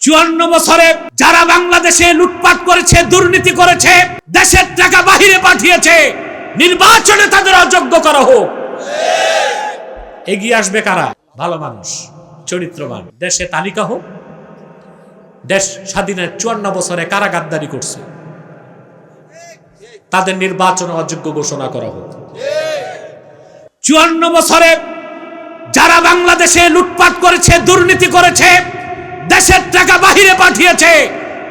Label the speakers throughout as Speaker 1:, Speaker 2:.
Speaker 1: 54 বছরে যারা বাংলাদেশে লুটপাট করেছে, দুর্নীতি করেছে, দেশের টাকা বাহিরে পাঠিয়েছে, নির্বাচনে তাদের অযোগ্য করা হোক। এগিয়ে আসবে কারা? ভালো মানুষ, চরিত্রবান। দেশে তালিকা হোক, দেশ স্বাধীনের 54 বছরে কারা গাদ্দারি করছে তাদের নির্বাচন অযোগ্য ঘোষণা করা হোক। 54 বছরে যারা বাংলাদেশে লুটপাট করেছে, দুর্নীতি করেছে, দেশের টাকা বাহিরে পাঠিয়েছে,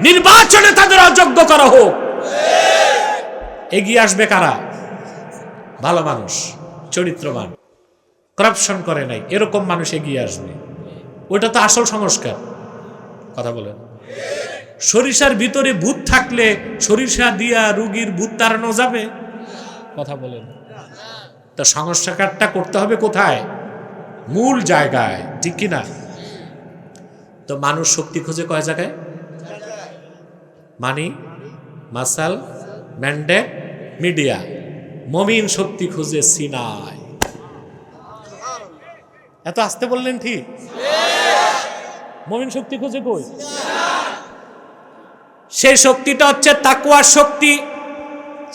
Speaker 1: নির্বাচনে তাদের অযোগ্য করা হোক। এগিয়ে আসবে কারা? ভালো মানুষ, চরিত্রবান, করাপশন করে নাই, এরকম মানুষ এগিয়ে আসবে। ওটা তো আসল সংস্কার। কথা বলেন। সরিষার ভিতরে ভূত থাকলে সরিষা দিয়া রোগীর ভূত তাড়ানো যাবে? কথা বলেন। তো সংস্কারটা করতে হবে কোথায়? মূল জায়গায়, ঠিক কিনা? তো মানুষ শক্তি খোঁজে কয় জায়গায়? মানি, মাসাল, ম্যান্ডেট, মিডিয়া। মুমিন শক্তি খুঁজে সিনায়। এত আসতে বললেন ঠিক? মুমিন শক্তি খুঁজে কই? সেই শক্তিটা হচ্ছে তাকওয়ার শক্তি।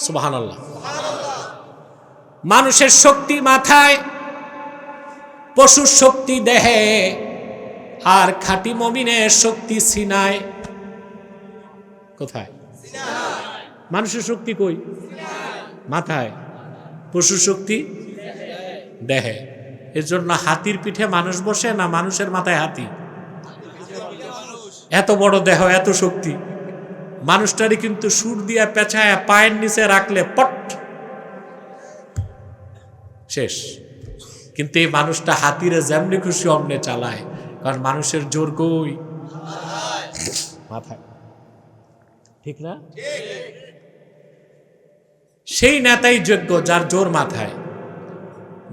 Speaker 1: সুবহানাল্লাহ। মানুষের শক্তি মাথায়, পশুর শক্তি দেহে, আর খাঁটি মুমিনের শক্তি সিনায়। কোথায়? মানুষের শক্তি কই? মাথায়। পশুর শক্তি দেহে। এর জন্য হাতির পিঠে মানুষ বসে না মানুষের মাথায় হাতি? এত বড় দেহ, এত শক্তি। মানুষটারই কিন্তু সুর দিয়া পেঁচায় পায়ের নিচে রাখলে পট শেষ। কিন্তু এই মানুষটা হাতিরে যেমনি খুশি অমনে চালায়, কারণ মানুষের জোর কই? মাথায়। ঠিক না? সেই নেতাই যোগ্য যার জোর মাথায়।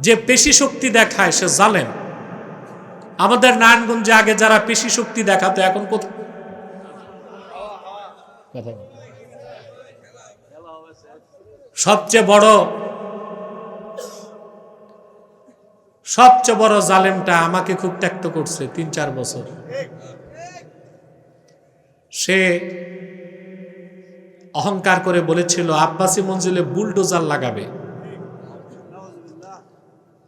Speaker 1: যে পেশি শক্তি দেখায় সে জালেম। আমাদের নারায়ণগঞ্জে আগে যারা পেশি শক্তি দেখাতো এখন কোথায়? সবচেয়ে বড় জালেমটা আমাকে খুব ত্যক্ত করছে 3-4 বছর। সে অহংকার করে বলেছিল আব্বাসী মঞ্জিলে বুলডোজার লাগাবে।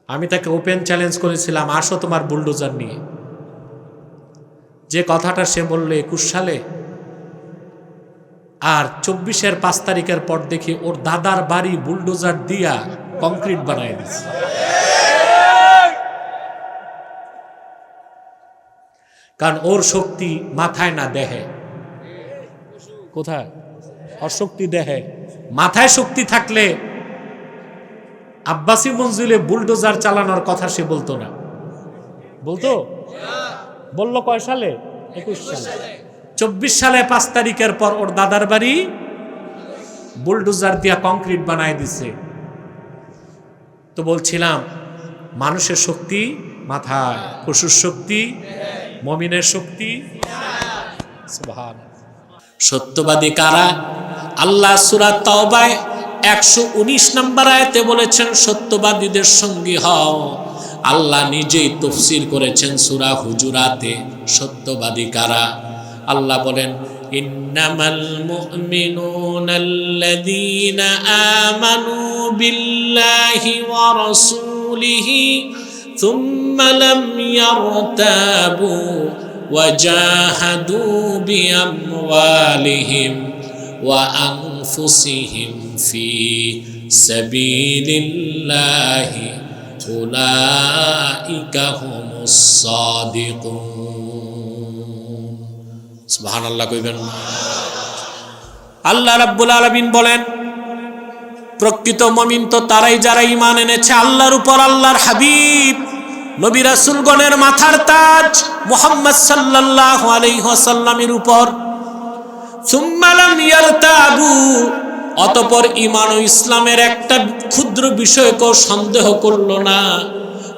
Speaker 1: আমি তাকে ওপেন চ্যালেঞ্জ করেছিলাম, আসো তোমার বুলডোজার নিয়ে। যে কথাটা সে বলল 21 সালে, আর 24-এর 5 তারিখের পর দেখি ওর দাদার বাড়ি বুলডোজার দিয়া কংক্রিট বানায় দিচ্ছে। কারণ ওর শক্তি মাথায় না দেহে। কোথায়? ওর শক্তি দেহে। মাথায় শক্তি থাকলে আব্বাসী মঞ্জিলে বুলডোজার চালানোর কথা সে বলতো না। বলতো? বললো কয় সালে? 21 সালে। 24 সালে 5 তারিখের পর ওর দাদার বাড়ি বুলডোজার দিয়া কংক্রিট বানায় দিছে। তো বলছিলাম মানুষের শক্তি মাথায়, পশুর শক্তি, মুমিনের শক্তি। সুবহানাল্লাহ। সত্যবাদী কারা? আল্লাহ সূরা তাওবায় 119 নম্বর আয়াতে বলেছেন সত্যবাদীদের সঙ্গী হও। আল্লাহ নিজেই তাফসীর করেছেন সূরা হুজুরাতে সত্যবাদী কারা। আল্লাহ বলেন ইন্নামাল মুমিনুনাল্লাযীনা আমানু বিল্লাহি ওয়া রাসূলিহি থুম্মা লাম ইয়ারতাবু ওয়া জাহাদু বিআমওয়ালিহিম ওয়া আনফুসিহিম ফি সাবিলিল্লাহি উলাইকা হুমুস সাদিকুন। সুবহানাল্লাহ কইবেন। আল্লাহ রাব্বুল আলামিন বলেন প্রকৃত মুমিন তো তারাই যারা ঈমান এনেছে আল্লাহর উপর, আল্লাহর হাবিব নবী রাসূলগণের মাথার তাজ মুহাম্মদ সাল্লাল্লাহু আলাইহি ওয়াসাল্লামের উপর। সুম্মা লাম ইয়ারতাবু, অতঃপর ঈমান ও ইসলামের একটা ক্ষুদ্র বিষয়কেও সন্দেহ করল না।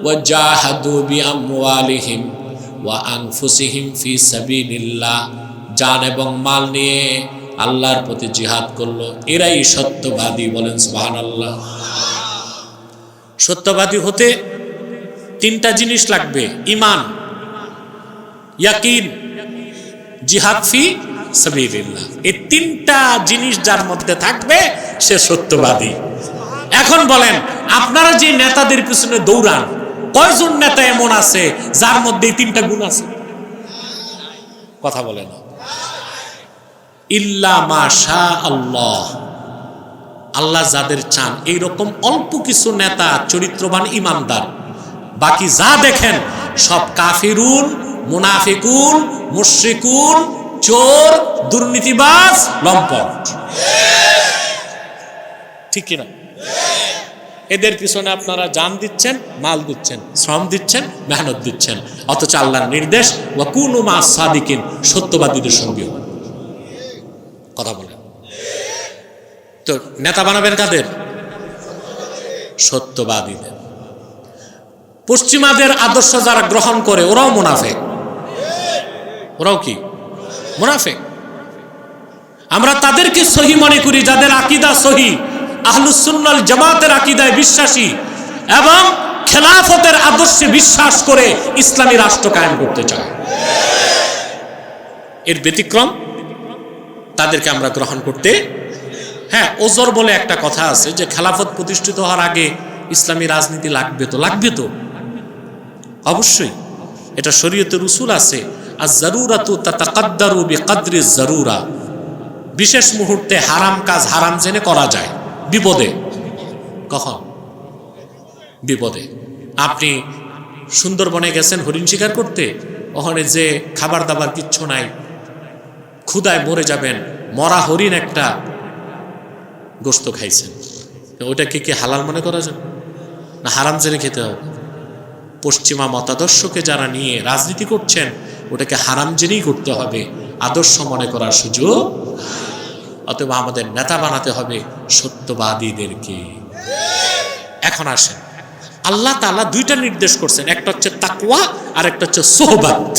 Speaker 1: ওয়া জাহাদু বিআমওয়ালিহিম ওয়া আনফুসিহিম ফি সাবিলিল্লাহ, জান এবং মাল নিয়ে আল্লাহর প্রতি জিহাদ করলো, এরাই সত্যবাদী। বলেন সুবহানাল্লাহ। সত্যবাদী হতে 3টা জিনিস লাগবে: ঈমান, ইয়াকিন, জিহাদ ফি সাবিলিল্লাহ। এই তিনটা জিনিস যার মধ্যে থাকবে সে সত্যবাদী। এখন বলেন, আপনারা যে নেতাদের পিছনে দৌড়ান, কয়জন নেতা এমন আছে যার মধ্যে এই তিনটা গুণ আছে? কথা বলে না। ইল্লা মাশা আল্লাহ, আল্লাহ যাদের চান এইরকম অল্প কিছু নেতা চরিত্রবান ইমানদার, বাকি যা দেখেন সব কাফিরুন, মুনাফিকুন, মুশরিকুন, চোর, দুর্নীতিবাজ, লম্পট। ঠিক কিনা? এদের পিছনে আপনারা জান দিচ্ছেন, মাল দিচ্ছেন, শ্রম দিচ্ছেন, মেহনত দিচ্ছেন, অথচ আল্লাহর নির্দেশ ওয়াকুনু মা সাদিকিন, সত্যবাদীদের সঙ্গে। কথা বলেন তো, নেতা বানাবেন কাদের? সত্যবাদীদের। পশ্চিমাদের আদর্শ যারা গ্রহণ করে ওরাও মুনাফিক। ওরাও কি? মুনাফিক। আমরা তাদেরকে সহি মনে করি যাদের আকীদা সহি, আহলুস সুন্নাহ ওয়াল জামাতের আকীদায় বিশ্বাসী এবং খেলাফতের আদর্শে বিশ্বাস করে ইসলামী রাষ্ট্র কায়েম করতে চায়। এর ব্যতিক্রম তাদেরকে আমরা গ্রহণ করতে। হ্যাঁ, ওজর বলে একটা কথা আছে যে খেলাফত প্রতিষ্ঠিত হওয়ার আগে ইসলামী রাজনীতি লাগবে তো, লাগবে তো অবশ্যই, এটা শরীয়তের উসুল আছে। আজ জারুরাতু তাতাকাদ্দারু বিকদরি জারুরা, বিশেষ মুহূর্তে হারাম কাজ হারাম জেনে করা যায়, বিপদে। কখন? বিপদে। আপনি সুন্দরবনে গেছেন হরিণ শিকার করতে, ওখানে যে খাবার দাবার কিচ্ছু নাই, ক্ষুধায় মরে যাবেন, মরা হরিণ একটা গোশত খাইছেন, ওটাকে কি হালাল মনে করা যায় না হারাম জেনে খেতে হবে? পশ্চিমা মতাদর্শকে যারা নিয়ে রাজনীতি করছেন ওটাকে হারাম জেনেই করতে হবে, আদর্শ মনে করার সুযোগ। অতএব আমাদের নেতা বানাতে হবে সত্যবাদীদেরকে। এখন আসেন, আল্লাহ তাআলা দুইটা নির্দেশ করছেন, একটা হচ্ছে তাকওয়া আর একটা হচ্ছে সোহবত।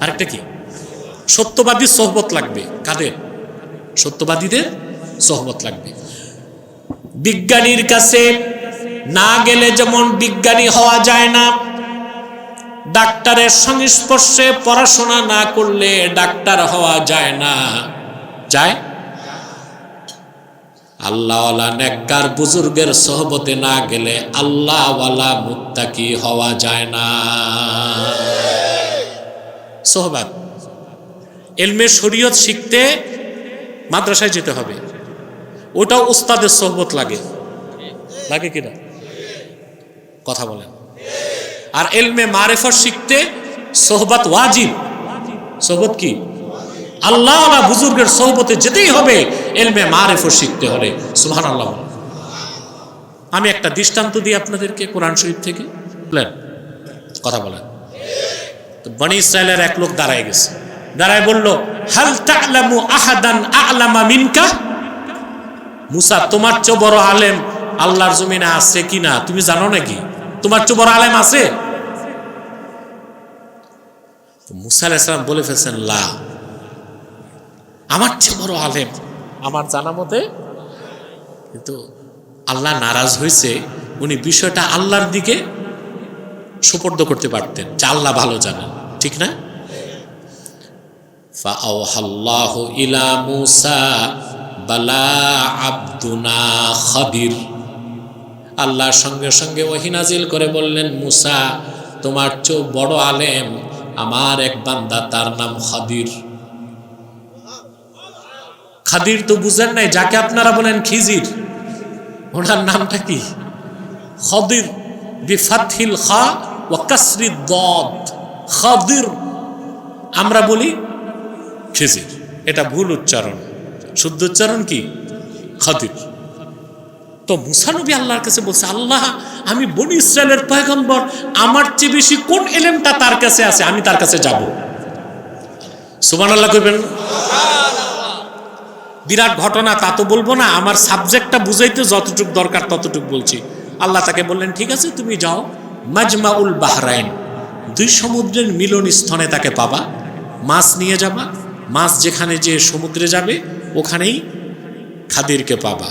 Speaker 1: আরেকটা কি? সত্যবাদী সোহবত লাগবে। কাদের? সত্যবাদীদের সোহবত লাগবে। বিজ্ঞানীর কাছে না গেলে যেমন বিজ্ঞানী হওয়া যায় না, ডাক্তারের সংস্পর্শে পড়াশোনা না করলে ডাক্তার হওয়া যায় না। যায়? আল্লাহওয়ালা নেককার বুজুর্গের সোহবতে না গেলে আল্লাহওয়ালা মুত্তাকি হওয়া যায় না। সোহবত, ইলমে শরীয়ত শিখতে মাদ্রাসায় যেতে হবে, ওটাও উস্তাদের সোহবত লাগে। লাগে কিনা? কথা বলেন। আর ইলমে মারিফত শিখতে সোহবত ওয়াজিব। সোহবত কি? আল্লাহওয়ালা বুজুর্গের সোহবতে যেতেই হবে ইলমে মারিফত শিখতে হলে। সুবহানাল্লাহ। আমি একটা দৃষ্টান্ত দিই আপনাদেরকে কোরআন শরীফ থেকে। কথা বলেন তো, বনি ইসরায়েলের এক লোক দাঁড়ায় গেছে, দাঁড়ায় বলল, হাল তা'লামু আহাদান আ'লামা মিনকা? মুসা, তোমার চেয়ে বড় আলেম আল্লাহর জমিনে আছে কিনা তুমি জানো নাকি? তোমার চেয়ে বড় আলেম আছে? মুসা আলাইহিস সালাম বলে ফেলছেন, লা, আমার চেয়ে বড় আলেম আমার জানা মতে। কিন্তু আল্লাহ নারাজ হয়েছে, উনি বিষয়টা আল্লাহর দিকে সুপর্দ করতে পারতেন, যে আল্লাহ ভালো জানেন, ঠিক না? ফাআওহাল্লাহু ইলা মুসা বালা আব্দুনা খাদির। আল্লাহর সঙ্গে সঙ্গে ওহী নাজিল করে বললেন, মুসা, তোমার চেয়ে বড় আলেম আমার এক বান্দা, তার নাম খাদির। খাদির তো বুঝেন নাই, যাকে আপনারা বলেন খিজির, ওনার নামটা কি? খাদির, বিফাতহিল খা ওয়া কাসরিদ দাদ, খাদির। আমরা বলি খিজির, এটা ভুল উচ্চারণ, শুদ্ধ উচ্চারণ কি? খাদির। তো মুসা নবী আল্লাহর কাছে বলছে, আল্লাহ, আমি বনি ইসরায়েলের পয়গম্বর, আমার চেয়ে বেশি কোন ইলমটা তার কাছে আছে, আমি তার কাছে যাব। সুবহানাল্লাহ কইবেন? বিরাট ঘটনা তা তো বলবো না, আমার সাবজেক্টটা বুঝাইতে যতটুকু দরকার ততটুকু বলছি। আল্লাহ তাকে বললেন, ঠিক আছে, তুমি যাও মাজমাউল বাহরাইন, দুই সমুদ্রের মিলন স্থানে তাকে পাবা, মাছ নিয়ে যাবা, মাছ যেখানে যে সমুদ্রে যাবে ওখানেই খাদিরকে পাবা।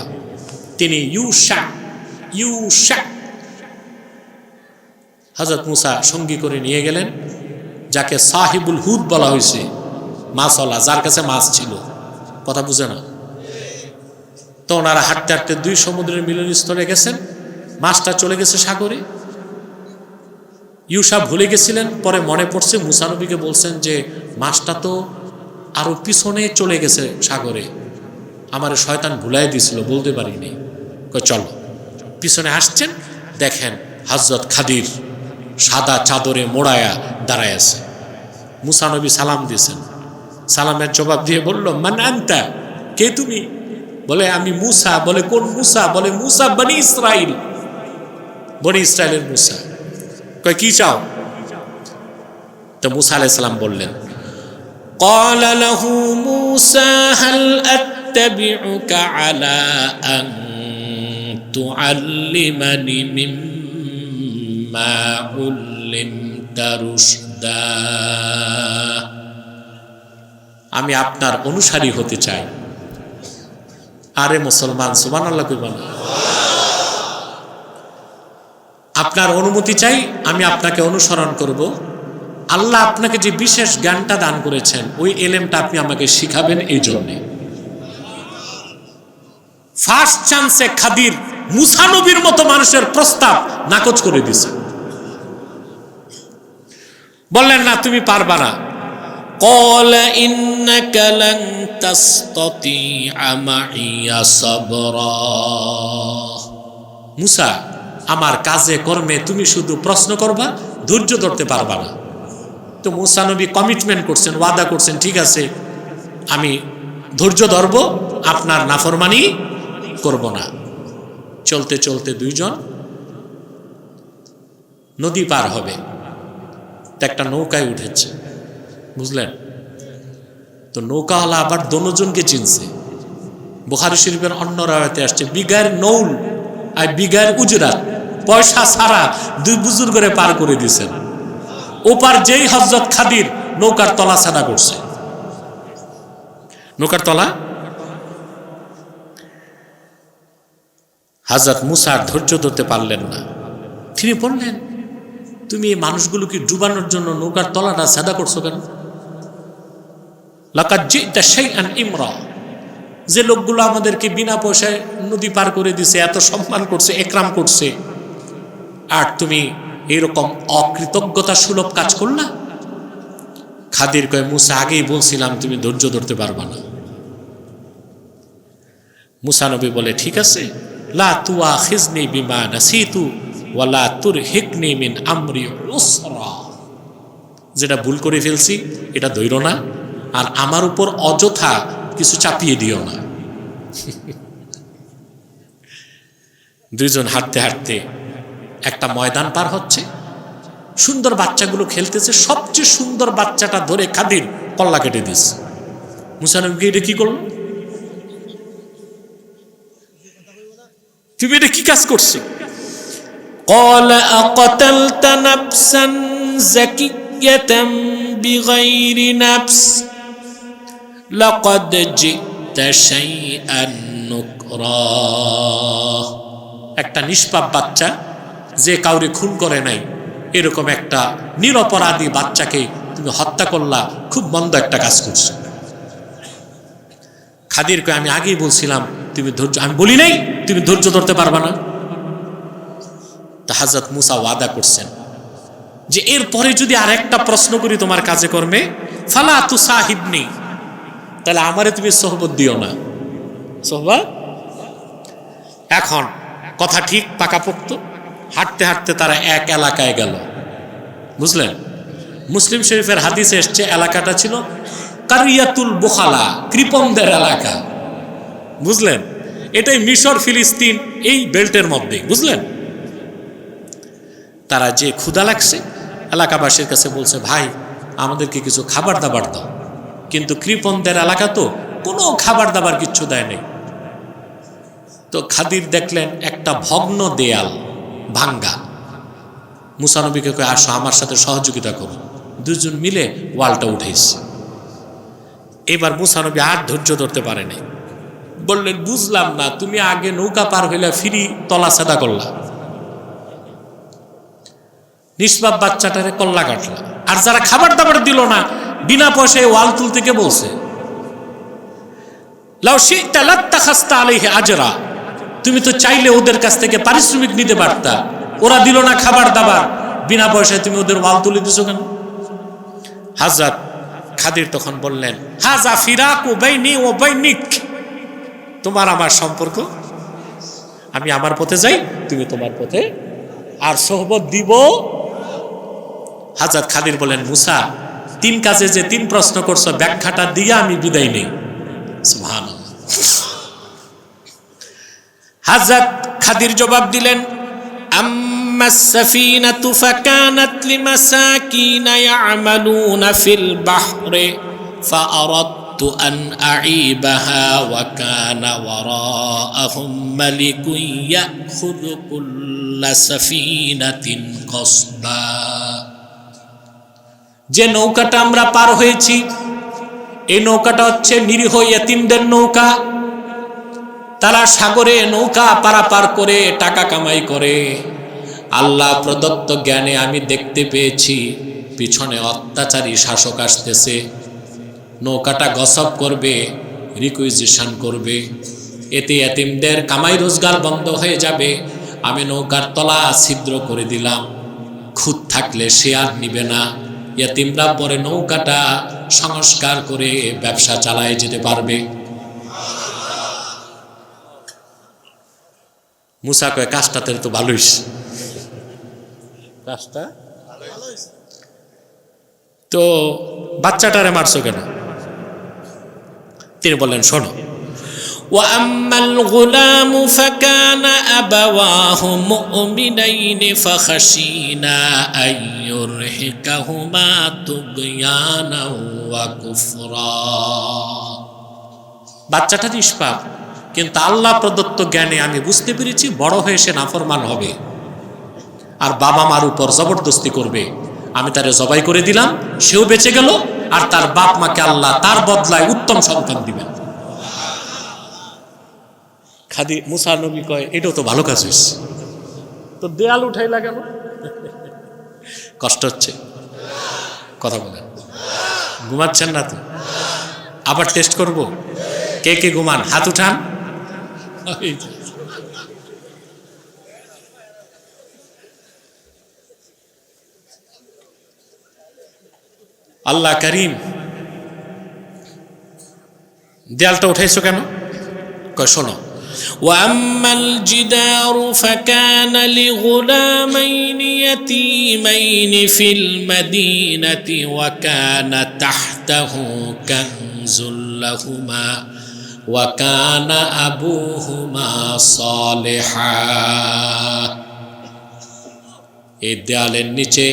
Speaker 1: তিনি ইউশা হযরত মুসা সঙ্গী করে নিয়ে গেলেন, যাকে সাহিবুল হুদ বলা হয়েছে। মাছওয়ালা, যার কাছে মাছ ছিল। কথা বুঝে না? তো ওনারা হাঁটতে হাঁটতে দুই সমুদ্রের মিলনস্থলে গেছেন, মাছটা চলে গেছে সাগরে। ইউসা ভুলে গেছিলেন, পরে মনে পড়ছে, মুসা নবীকে বলছেন যে মাছটা তো আরো পিছনে চলে গেছে সাগরে, আমার শয়তান ভুলাই দিছিল, বলতে পারিনি। চলো, পিছনে আসছেন, দেখেন হযরত খাদির সাদা চাদরে মোড়ায়া দাঁড়ায় আছে। মুসা নবী সালাম দিয়েছেন, সালামের জবাব দিয়ে বলল, মান আনতা, কে তুমি? বলে আমি মুসা। বলে কোন মুসা? বলে মুসা বনি ইসরাইল, বনি ইসরাইলের মুসা। কয় কি চাও? তো মুসা আলাইহিস সালাম বললেন, قال له موسى هل أتبعك على أن تعلمني مما علمت رشدا, আমি আপনার অনুসারী হতে চাই। আরে মুসলমান, সুবহানাল্লাহ কইবা না? আপনার অনুমতি চাই, আমি আপনাকে অনুসরণ করব। আল্লাহ আপনাকে যে বিশেষ জ্ঞানটা দান করেছেন, ওই এলেমটা আপনি আমাকে শিখাবেন। এই জন্যে ফার্স্ট চান্সে খাদির মুসা নবীর মতো মানুষের প্রস্তাব নাকচ করে দিছে। বললেন না, তুমি পারবা না। قال إنك لن تستطيع معي صبرا, মুসা, আমার কাজে কর্মে তুমি শুধু প্রশ্ন করবা, ধৈর্য ধরতে পারবা না। তো মুসা নবী কমিটমেন্ট করছেন, ওয়াদা করছেন, ঠিক আছে আমি ধৈর্য ধরব, আপনার নাফরমানি করব না। চলতে চলতে দুইজন নদী পার হবে, তো একটা নৌকায় উঠেছে, বুঝলেন? তো নৌকাওয়ালা আবার দোনোজনকে চিনছে। বুখারী শরীফের অন্য রাওয়াতে আসছে, বিগার নৌল আর বিগার উজরাত, পয়সা ছাড়া দুই বুজুর্গরে পার করে দিয়েছেন। ওপার যেই হযরত খাদির নৌকার তলা ছাড়া করছে, নৌকার তলা। হযরত মুসা ধৈর্য ধরতে পারলেন না, তিনি বললেন, তুমি এই মানুষগুলোকে ডুবানোর জন্য নৌকার তলাটা সাদা করছো কেন? লাকাদ জিতা শাইআন ইমরা, যে লোকগুলো আমাদেরকে বিনা পয়সায় নদী পার করে দিছে, এত সম্মান করছে, একরাম করছে, আর তুমি এরকম অকৃতজ্ঞতা সুলভ কাজ করলা? খাদির কয়, মুসা আগেই বলছিলাম তুমি ধৈর্য ধরতে পারবা না। মুসা নবী বলে, ঠিক আছে, লা তুআখিজনি বিমা নাসিতু ওয়া লা তুরহিকনি মিন আমরি উসরা, যেটা ভুল করে ফেলছি এটা ধৈর্য না, আর আমার উপর অযথা কিছু চাপিয়ে দিও না। দুইজন হাঁটতে হাঁটতে একটা ময়দান পার হচ্ছে, সুন্দর বাচ্চাগুলো খেলতেছে, সবচেয়ে সুন্দর বাচ্চাটা ধরে খাদির কল্লা কেটে দিচ্ছে। মুসা নবী এটা কি করলো? তুমি এটা কি কাজ করছো? قال أقتلت نفسا زكية بغير نفس لقد جئت شيئا نكرا, একটা নিষ্পাপ বাচ্চা যে কাউরে খুন করে নাই, এরকম একটা নিরপরাধী বাচ্চাকে তুমি হত্যা করলা, খুব মন্দ একটা কাজ করছো। খাদির কয়, আমি আগেই বলছিলাম তুমি ধৈর্য, আমি বলি নাই তুমি ধৈর্য ধরতে পারবা না। তা হযরত মুসা ওয়াদা করছেন যে এরপরে যদি আরেকটা প্রশ্ন করি তোমার কাজে কর্মে, ফালা তুসাহিবনি, তাহলে আমারে তুমি সোহবত দিও না। সোহবত এখন কথা ঠিক পাকাপোক্ত। হাঁটতে হাঁটতে তারা এক এলাকায় গেল, বুঝলেন? মুসলিম শরীফের হাদিসে এসছে, এলাকাটা ছিল কারিয়াতুল বুখালা, কৃপণদের এলাকা, বুঝলেন? এটাই মিশর ফিলিস্তিন এই বেল্টের মধ্যে, বুঝলেন? তারা যে ক্ষুধা লাগছে, এলাকাবাসীর কাছে বলছে, ভাই আমাদেরকে কিছু খাবার দাবার দাও। কিন্তু কৃপণদের এলাকা তো কোনো খাবার দাবার কিচ্ছু দেয় নেই। তো খাদির দেখলেন একটা ভগ্ন দেয়াল, ভাঙ্গা। মুসা নবীকে কয়, আসো আমার সাথে সহযোগিতা করো। দুজন মিলে ওয়ালটা উঠেছে। এবার মুসা নবী আর ধৈর্য ধরতে পারে নাই, বললেন, বুঝলাম না, তুমি আগে নৌকা পার হইলা, ফিরি তলা সাদা করলা, নিষ্পাপ বাচ্চাটারে কল্লা কাটলা, আর যারা খাবার দাবার দিল না বিনা পয়সায় ওয়াল তুলতে কে বলছে? লাউ শি'তা লাত্তাখাযতা আলাইহি আজরা, তুমি তো চাইলে ওদের কাছ থেকে পারিশ্রমিক নিতে পারতা, ওরা দিল না খাবার দাবার, বিনা পয়সায় তুমি ওদের ওয়াল তুলে দিছো কেন? হযরত খাদির তখন বললেন, হাযা ফিরাকু বাইনি ওয়া বাইনিক, তোমার আমার সম্পর্ক, আমি আমার পথে যাই, তুমি তোমার পথে, আর সোহবত দিব। হযরত খাদির বলেন, মুসা, 3 কাজে যে 3 প্রশ্ন করছো, ব্যাখ্যাটা দিয়ে আমি বিদায় নেই। সুবহানাল্লাহ। হযরত খাদির জবাব দিলেন, আম্মাস সাফিনাতু ফাকানাত লিমাসাকিনা ইয়ামালুনা ফিল বাহরি ফাআরাদতু আন আঈবাহা ওয়া কানা ওয়ারাআহুম মালিকুন ইয়াখুযু কুল্লা সাফিনাতিন কসবা। যে নৌকাটা আমরা পার হয়েছি, এই নৌকাটা হচ্ছে নিরীহ ইয়েতিমদের নৌকা। তারা সাগরে নৌকা পারাপার করে টাকা কামাই করে। আল্লাহ প্রদত্ত জ্ঞানে আমি দেখতে পেয়েছি পিছনে অত্যাচারী শাসক আসতেছে, নৌকাটা গসব করবে, রিকুইজিশন করবে, এতে ইয়েতিমদের কামাই রোজগার বন্ধ হয়ে যাবে। আমি নৌকার তলা ছিদ্র করে দিলাম, খুঁত থাকলে সে আর নিবে না, ইয়েতিমরা পরে নৌকাটা সংস্কার করে ব্যবসা চালায় যেতে পারবে। মুসা কয়, কাজটাতে তো ভালোই, কাজটা তো বাচ্চাটারে মারছো কেন? তিনি বললেন, শোনো, وَأَمَّا الْغُلَامُ فَكَانَ أَبَوَاهُ مُؤْمِنَيْنِ فَخَشِينَا أَن يُرْهِقَهُمَا طُغْيَانًا وَكُفْرًا। বাচ্চাটা নিষ্পাপ, কিন্তু আল্লাহ প্রদত্ত জ্ঞানে আমি বুঝতে পেরেছি বড় হয়ে সে নাফরমান হবে আর বাবা মার উপর জবরদস্তি করবে। আমি তারে জবাই করে দিলাম, সেও বেঁচে গেল, আর তার বাপ মাকে আল্লাহ তার বদলায় উত্তম সন্তান দিবেন। খাদি মুসা নবী কয়, এটাও তো ভালো কাজ হয়েছে, তো দেয়াল উঠাইলা কেন? কষ্ট হচ্ছে? কথা বলেন, ঘুমাচ্ছেন না তো? আবার টেস্ট করব, কে কে ঘুমান হাত উঠান। আল্লাহ করিম, দেয়ালটা উঠাইছো কেন? কয়, শোনো, وَأَمَّا الْجِدَارُ فَكَانَ لِغُلَامَيْنِ يَتِيمَيْنِ فِي الْمَدِينَةِ وَكَانَ تَحْتَهُ كَنْزٌ لَهُمَا وَكَانَ أَبُوهُمَا صَالِحًا। এই দেয়ালের নিচে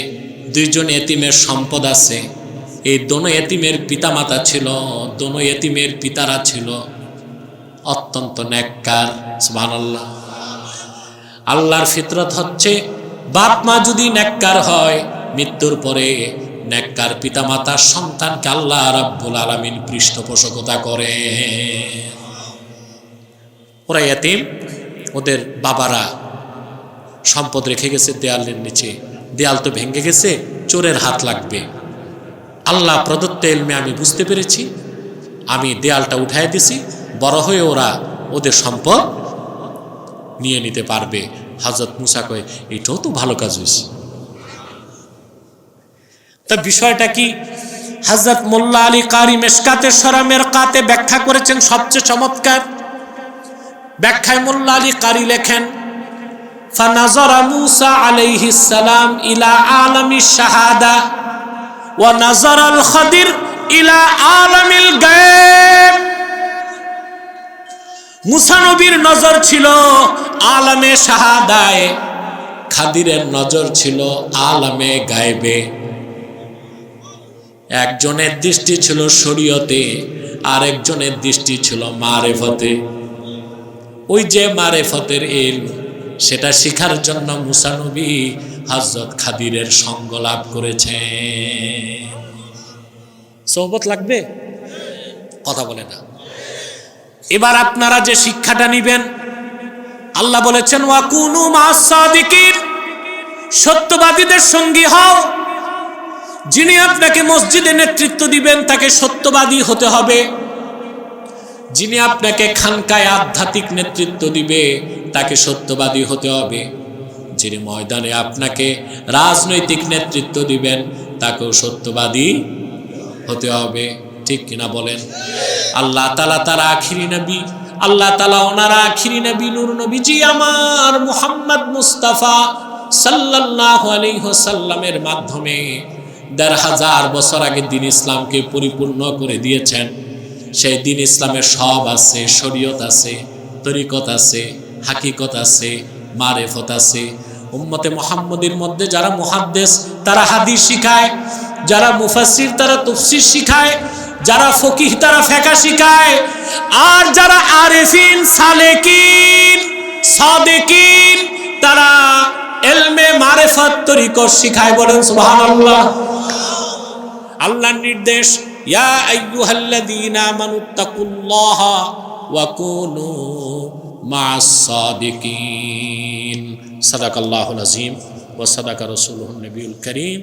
Speaker 1: 2 জন এতিমের সম্পদ আছে। এই দোনো এতিমের পিতামাতা ছিল, দোনো এতিমের পিতারা ছিল অত্যন্ত নেককার। সুবহানাল্লাহ। আল্লাহর ফিতরত হচ্ছে, বাপ মা যদি নেককার হয়, মৃত্যুর পরে নেককার পিতামাতার সন্তানকে আল্লাহ রাব্বুল আলামিন পৃষ্ঠপোষকতা করে। ওরা এতিম, ওদের বাবারা সম্পদ রেখে গেছে দেয়ালের নিচে, দেয়াল তো ভেঙে গেছে, চোরের হাত লাগবে। আল্লাহ প্রদত্ত ইলমে আমি বুঝতে পেরেছি, আমি দেয়ালটা উঠাই দিছি, বড় হয়ে ওরা ওদের সম্পদ নিয়ে নিতে পারবে। হযরত মুসা কয়, এটাও তো ভালো কাজ হয়েছে। তা বিষয়টা কি? হযরত মোল্লা আলী কারি মেশকাতে শরামের কাতে ব্যাখ্যা করেছেন সবচেয়ে চমৎকার ব্যাখ্যায়। মোল্লা আলী কারি লেখেন, ফানাজারা মুসা আলাইহিস সালাম ইলা আলামিশ শাহাদা ওয়া নাজারাল খাদির ইলা আলামিল গায়ব। মুসা নবীর নজর ছিল আলামে শাহাদায়, খাদিরের নজর ছিল আলামে গায়বে। একজনের দৃষ্টি ছিল শরীয়তে, আর একজনের দৃষ্টি ছিল মারেফতে। ওই যে মারেফতের ইলম, সেটা শিখার জন্য মুসা নবী হযরত খাদিরের সঙ্গ লাভ করেছেন। সোহবত লাগবে? কথা বলে না। এবার আপনারা যে শিক্ষাটা নিবেন, আল্লাহ বলেছেন, ওয়াকুনু মা'আস সাদিকিন, সত্যবাদীদের সঙ্গী হও। যিনি আপনাকে মসজিদে নেতৃত্ব দিবেন তাকে সত্যবাদী হতে হবে। যিনি আপনাকে খানকায় আধ্যাত্মিক নেতৃত্ব দিবে তাকে সত্যবাদী হতে হবে। যিনি ময়দানে আপনাকে রাজনৈতিক নেতৃত্ব দিবেন তাকেও সত্যবাদী হতে হবে। ঠিক কিনা বলেন? আল্লাহ তাআলা তার আখিরি নবী, আল্লাহ তাআলা ওনার আখিরি নবী নূর নবীজি আমার মুহাম্মদ মুস্তাফা সাল্লাল্লাহু আলাইহি ওয়াসাল্লামের মাধ্যমে ১৫০০ বছর আগে দ্বীন ইসলামকে পরিপূর্ণ করে দিয়েছেন। সেই দ্বীন ইসলামের সব আছে, শরীয়ত আছে, তরিকত আছে, হাকিকত আছে, মারেফত আছে। উম্মতে মুহাম্মদীর মধ্যে যারা মুহাদ্দিস তারা হাদিস শিখায়, যারা মুফাসসির তারা তাফসীর শিখায়, যারা ফকিহ তারা ফিকহ শিখায়, আর যারা আরিফিন সালেকিন সাদিকিন তারা ইলমে মারিফাত তরিকত শিখায়। বলেন সুবহানাল্লাহ। আল্লাহর নির্দেশ, ইয়া আইয়ুহাল্লাযীনা আমানুত্তাকুল্লাহা ওয়া কুনু মা'আস সাদিকিন। সাদাকাল্লাহুল আযীম ওয়া সাদাকা রাসূলুহুন নবিয়ুল কারীম।